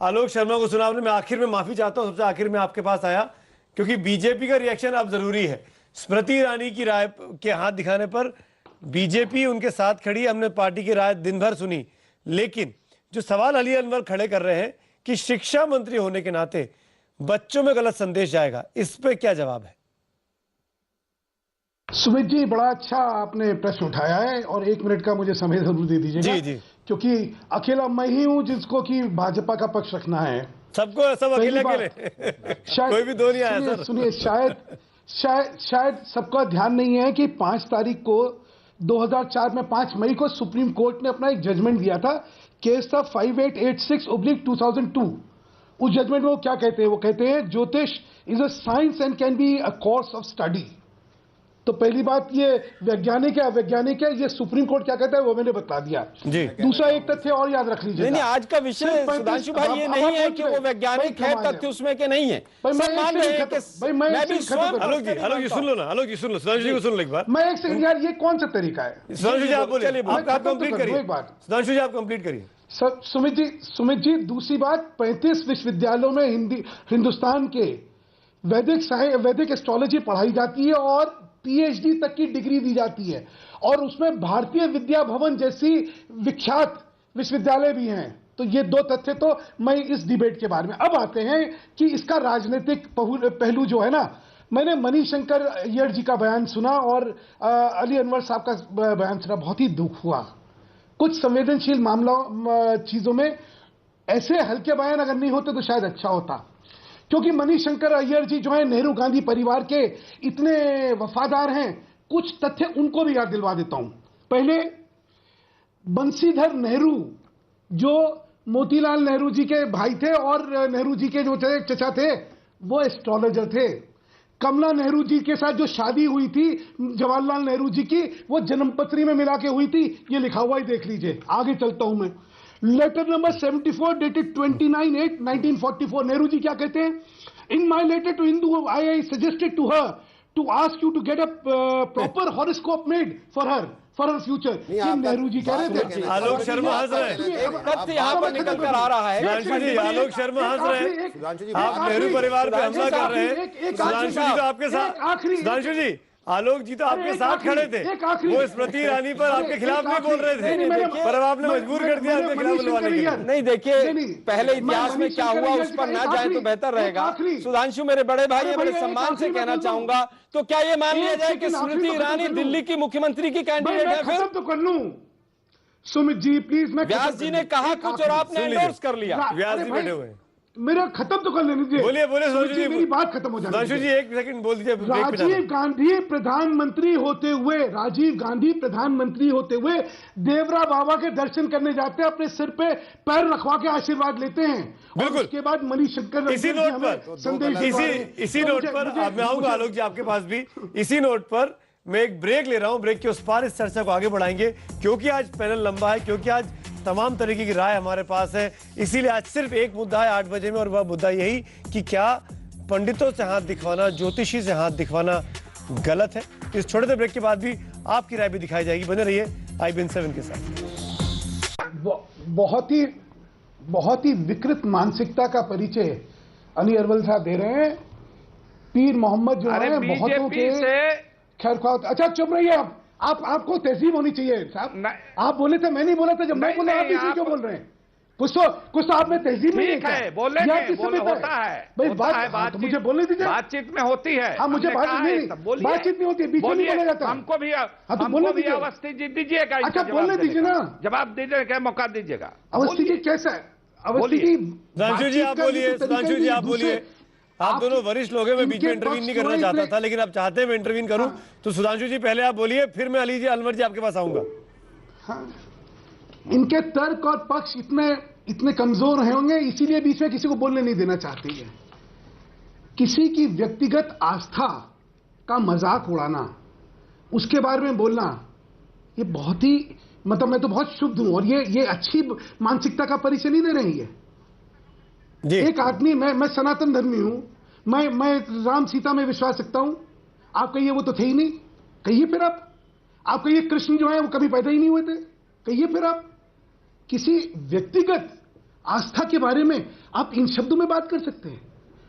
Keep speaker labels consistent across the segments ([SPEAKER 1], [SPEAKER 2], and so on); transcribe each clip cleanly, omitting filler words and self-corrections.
[SPEAKER 1] आलोक शर्मा को सुना आपने। मैं आखिर में माफी चाहता हूं, सबसे आखिर में आपके पास आया क्योंकि बीजेपी का रिएक्शन अब जरूरी है। स्मृति ईरानी की राय के हाथ दिखाने पर बीजेपी उनके साथ खड़ी, हमने पार्टी की राय दिन भर सुनी, लेकिन जो सवाल अली अनवर खड़े कर रहे हैं कि शिक्षा मंत्री होने के नाते बच्चों में गलत संदेश जाएगा, इस पे क्या जवाब है?
[SPEAKER 2] सुमित जी, बड़ा अच्छा आपने प्रश्न उठाया है और 1 मिनट का मुझे समय जरूर दे दीजिएगा।
[SPEAKER 1] जी जी,
[SPEAKER 2] क्योंकि अकेला मैं ही हूं जिसको कि भाजपा का पक्ष रखना है।
[SPEAKER 1] सबको सब अकेले अकेले कोई भी दो नहीं आया सर।
[SPEAKER 2] सुनिए, शायद सबका ध्यान नहीं है कि 5 तारीख को 2004 में 5 मई को सुप्रीम कोर्ट ने अपना एक जजमेंट दिया था। केस था 5886/2002। उस जजमेंट में वो क्या कहते हैं? वो कहते हैं ज्योतिष is a science and can be a course of study. तो पहली बात, ये वैज्ञानिक है अवैज्ञानिक है, ये सुप्रीम कोर्ट क्या कहता है वो मैंने बता दिया जी। दूसरा एक तथ्य और याद रख लीजिए।
[SPEAKER 3] नहीं, आज का विषय सुधांशु भाई ये नहीं है कि वो वैज्ञानिक है, तथ्य उसमें के नहीं है।
[SPEAKER 1] आलोक जी सुन लो ना, आलोक जी सुन लो, सुधांशु जी को सुन लो एक बार।
[SPEAKER 2] मैं एक सेकंड यार, ये कौन सा तरीका है?
[SPEAKER 1] सुधांशु जी आप बोलिए, आप कंप्लीट करिए एक बार। सुधांशु जी आप कंप्लीट करिए।
[SPEAKER 2] सुमित जी, दूसरी बात, 35 विश्वविद्यालयों में हिंदुस्तान के वैदिक एस्ट्रोलॉजी पढ़ाई जाती है और पीएचडी तक की डिग्री दी जाती है, और उसमें भारतीय विद्या भवन जैसी विख्यात विश्वविद्यालय भी हैं। तो ये 2 तथ्य तो मैं इस डिबेट के बारे में। अब आते हैं कि इसका राजनीतिक पहलू जो है ना, मैंने मणिशंकर अय्यर जी का बयान सुना और अली अनवर साहब का बयान सुना, बहुत ही दुख हुआ। कुछ संवेदनशील मामला चीजों में ऐसे हल्के बयान अगर नहीं होते तो शायद अच्छा होता, क्योंकि मणिशंकर अय्यर जी जो है नेहरू गांधी परिवार के इतने वफादार हैं। कुछ तथ्य उनको भी याद दिलवा देता हूं। पहले, बंशीधर नेहरू जो मोतीलाल नेहरू जी के भाई थे और नेहरू जी के जो चचा थे, वो एस्ट्रोलॉजर थे। कमला नेहरू जी के साथ जो शादी हुई थी जवाहरलाल नेहरू जी की, वो जन्मपत्री में मिला के हुई थी। ये लिखा हुआ ही देख लीजिए। आगे चलता हूं मैं। Letter number 74 dated 29/8/1944। Nehru ji क्या कहते हैं? In my letter to Indu I suggested to her to ask you to get a proper horoscope made for her future. Nehru ji कह रहे थे।
[SPEAKER 1] आलोक शर्मा हंस रहे हैं,
[SPEAKER 3] तथ्य यहाँ पर निकल कर आ रहा है।
[SPEAKER 1] सुधांशु जी, आलोक शर्मा हंस रहे हैं, आप नेहरू परिवार पे हमला कर रहे हैं। सुधांशु जी तो आपके साथ, सुधांशु जी आलोक जी तो आपके साथ खड़े थे, वो स्मृति ईरानी पर आपके खिलाफ नहीं बोल रहे थे, पर अब आपने मजबूर कर दिया आपके खिलाफ बोलवाने के लिए।
[SPEAKER 3] नहीं, देखिए पहले इतिहास में क्या हुआ उस पर ना जाए तो बेहतर रहेगा। सुधांशु मेरे बड़े भाई है, बड़े सम्मान से कहना चाहूंगा, तो क्या ये मान लिया जाए कि स्मृति ईरानी दिल्ली की मुख्यमंत्री की कैंडिडेट है? फिर
[SPEAKER 2] तो कर लूं सुमित जी प्लीज। मैं
[SPEAKER 3] व्यास जी ने कहा कुछ और आपने एंडोर्स कर लिया।
[SPEAKER 1] व्यास जी बैठे हुए हैं,
[SPEAKER 2] मेरा खत्म तो कर लेने दीजिए।
[SPEAKER 1] बोलिए सुधांशु जी,
[SPEAKER 2] मेरी बात खत्म हो जाए।
[SPEAKER 1] सुधांशु जी 1 सेकंड बोल दीजिए।
[SPEAKER 2] राजीव गांधी प्रधानमंत्री होते हुए देवरा बाबा के दर्शन करने जाते हैं, अपने सिर पे पैर रखवा के आशीर्वाद लेते हैं। बिल्कुल। उसके बाद मणिशंकर
[SPEAKER 1] इसी नोट पर मैं आऊंगा आलोक जी आपके पास भी। इसी नोट पर मैं एक ब्रेक ले रहा हूं, ब्रेक के उस पार इस चर्चा को आगे बढ़ाएंगे, क्योंकि आज पैनल लंबा है, क्योंकि आज तमाम तरीके की राय हमारे पास है। इसीलिए आज सिर्फ एक मुद्दा है 8 बजे में, और वह मुद्दा यही कि क्या पंडितों से हाथ दिखवाना, ज्योतिषी से हाथ दिखवाना गलत है। इस छोटे से ब्रेक के बाद भी आपकी राय भी दिखाई जाएगी। बने रहिए IBN7 के साथ।
[SPEAKER 2] बहुत ही विकृत मानसिकता का परिचय अली अनवर साहब दे रहे हैं। पीर मोहम्मद जो है बहुतों के खैर ख्वाह। अच्छा चुप रहिए आपको तहजीब होनी चाहिए साहब। आप बोले थे, मैं नहीं बोला था। जब मैं बोला आप इसी क्यों बोल रहे हैं? कुछ तो आप में तहजीब नहीं है।
[SPEAKER 4] बोलने होता है
[SPEAKER 2] भाई, बात तो मुझे बोलने दीजिए।
[SPEAKER 4] बातचीत में होती है।
[SPEAKER 2] हाँ, मुझे बातचीत नहीं होती, बीच में नहीं बोला जाता।
[SPEAKER 4] हमको भी अवस्थी जी दीजिएगा।
[SPEAKER 2] अच्छा बोलने दीजिए ना,
[SPEAKER 4] जवाब दीजिएगा, मौका दीजिएगा।
[SPEAKER 2] अवस्थी जी कैसा है? अवस्थी जी,
[SPEAKER 1] सुधांशु जी आप बोलिए, सुधांशु जी आप बोलिए। आप दोनों वरिष्ठ लोग हैं, मैं बीच में इंटरवीन नहीं करना चाहता था, लेकिन आप चाहते हैं मैं इंटरवीन करूं। तो सुधांशु जी पहले आप बोलिए, फिर मैं अली जी अनवर जी आपके पास आऊंगा।
[SPEAKER 2] हाँ, इनके तर्क और पक्ष इतने कमजोर होंगे, इसीलिए बीच में किसी को बोलने नहीं देना चाहते हैं। किसी की व्यक्तिगत आस्था का मजाक उड़ाना, उसके बारे में बोलना, ये बहुत ही मैं तो बहुत शुद्ध हूं, और ये अच्छी मानसिकता का परिचय नहीं दे रही है। एक आदमी, मैं सनातन धर्मी हूं, मैं राम सीता में विश्वास रखता हूं। आप कहिए वो तो थे ही नहीं, कहिए फिर आप कहिए कृष्ण जो है वो कभी पैदा ही नहीं हुए थे, कहिए फिर आप। किसी व्यक्तिगत आस्था के बारे में आप इन शब्दों में बात कर सकते हैं?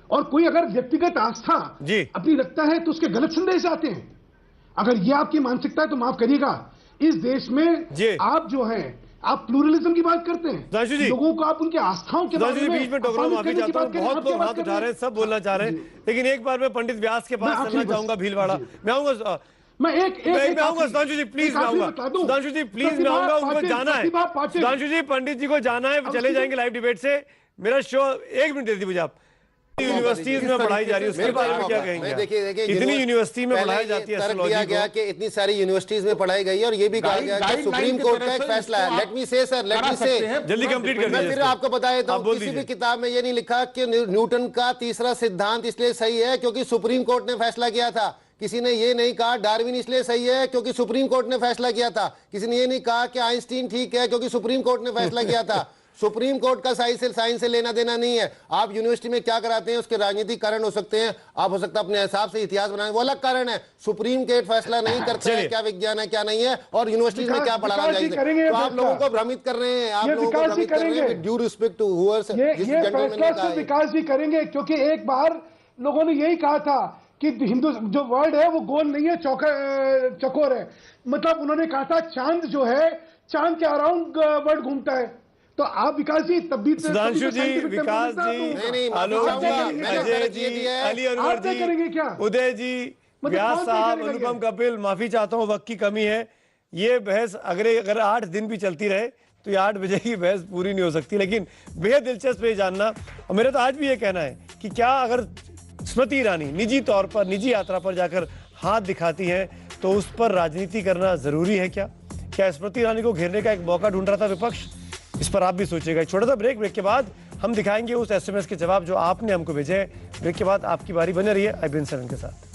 [SPEAKER 2] और कोई अगर व्यक्तिगत आस्था
[SPEAKER 1] जी
[SPEAKER 2] अपनी रखता है तो उसके गलत संदेश आते हैं। अगर ये आपकी मानसिकता है तो माफ करिएगा, इस देश में आप जो है आप प्लूरलिज्म की बात करते हैं, लोगों को आप उनकी आस्थाओं के बारे में
[SPEAKER 1] बीच में टोकरा माफी चाहता हूं, बहुत लोग हाथ उठा रहे हैं, सब बोलना चाह रहे हैं, लेकिन एक बार मैं पंडित व्यास के पास चलना चाहूंगा, भीलवाड़ा मैं आऊंगा,
[SPEAKER 2] मैं
[SPEAKER 1] आऊंगा सुधांशु जी प्लीज, मैं आऊंगा सुधांशु जी प्लीज, मैं आऊंगा, उनको जाना है सुधांशु जी, पंडित जी को जाना है, चले जाएंगे लाइव डिबेट से, मेरा शो 1 मिनट दे दी मुझे आप। यूनिवर्सिटीज में पढ़ाई जा रही है उसके बारे में क्या कहेंगे? देखिए इतनी यूनिवर्सिटी में पढ़ाई जाती है
[SPEAKER 5] एस्ट्रोलॉजी, दिया गया कि इतनी सारी यूनिवर्सिटीज में पढ़ाई गई है और ये भी कहा गया कि सुप्रीम कोर्ट का एक फैसला है। लेट मी से सर, लेट मी से,
[SPEAKER 1] जल्दी कंप्लीट कर दीजिए।
[SPEAKER 5] फिर आपको बता देता हूं, किसी भी किताब में ये नहीं लिखा कि न्यूटन का तीसरा सिद्धांत इसलिए सही है क्योंकि सुप्रीम कोर्ट ने फैसला किया था। किसी ने ये नहीं कहा डार्विन इसलिए सही है क्योंकि सुप्रीम कोर्ट ने फैसला किया था। किसी ने ये नहीं कहा कि आइंस्टीन ठीक है क्योंकि सुप्रीम कोर्ट ने फैसला किया था। सुप्रीम कोर्ट का साइंस से लेना देना नहीं है। आप यूनिवर्सिटी में क्या कराते हैं उसके राजनीतिक कारण हो सकते हैं, आप हो सकता है अपने हिसाब से इतिहास बनाए, वो अलग कारण है। सुप्रीम कोर्ट फैसला नहीं करता है क्या विज्ञान है क्या नहीं है और यूनिवर्सिटी में क्या पढ़ाना चाहिए। तो आप लोगों को भ्रमित कर रहे हैं, आप लोगों को भ्रमित कर रहे हैं। ड्यू रिस्पेक्ट टू हूअर्स,
[SPEAKER 2] विकास जी करेंगे क्योंकि एक बार लोगों ने यही कहा था कि हिंदू जो वर्ल्ड है वो गोल नहीं है, चौकोर है। मतलब उन्होंने कहा था चांद जो है चांद के अराउंड वर्ल्ड घूमता है। तो आप विकास जी तब भी
[SPEAKER 1] सुधांशु जी, विकास जी, आलोक जी, अजय जी, अली अनवर जी,
[SPEAKER 2] करेंगे क्या?
[SPEAKER 1] उदय जी, व्यास साहब, अनुपम कपिल, माफी चाहता हूँ वक्त की कमी है। ये बहस अगर 8 दिन भी चलती रहे तो ये 8 बजे की बहस पूरी नहीं हो सकती, लेकिन बेहद दिलचस्प है जानना। और मेरा तो आज भी ये कहना है कि क्या अगर स्मृति ईरानी निजी तौर पर निजी यात्रा पर जाकर हाथ दिखाती हैं तो उस पर राजनीति करना जरूरी है क्या स्मृति ईरानी को घेरने का एक मौका ढूंढ रहा था विपक्ष? इस पर आप भी सोचिएगा। एक छोटा सा ब्रेक के बाद हम दिखाएंगे उस एसएमएस के जवाब जो आपने हमको भेजे हैं। ब्रेक के बाद आपकी बारी, बने रहिए IBN 7 के साथ।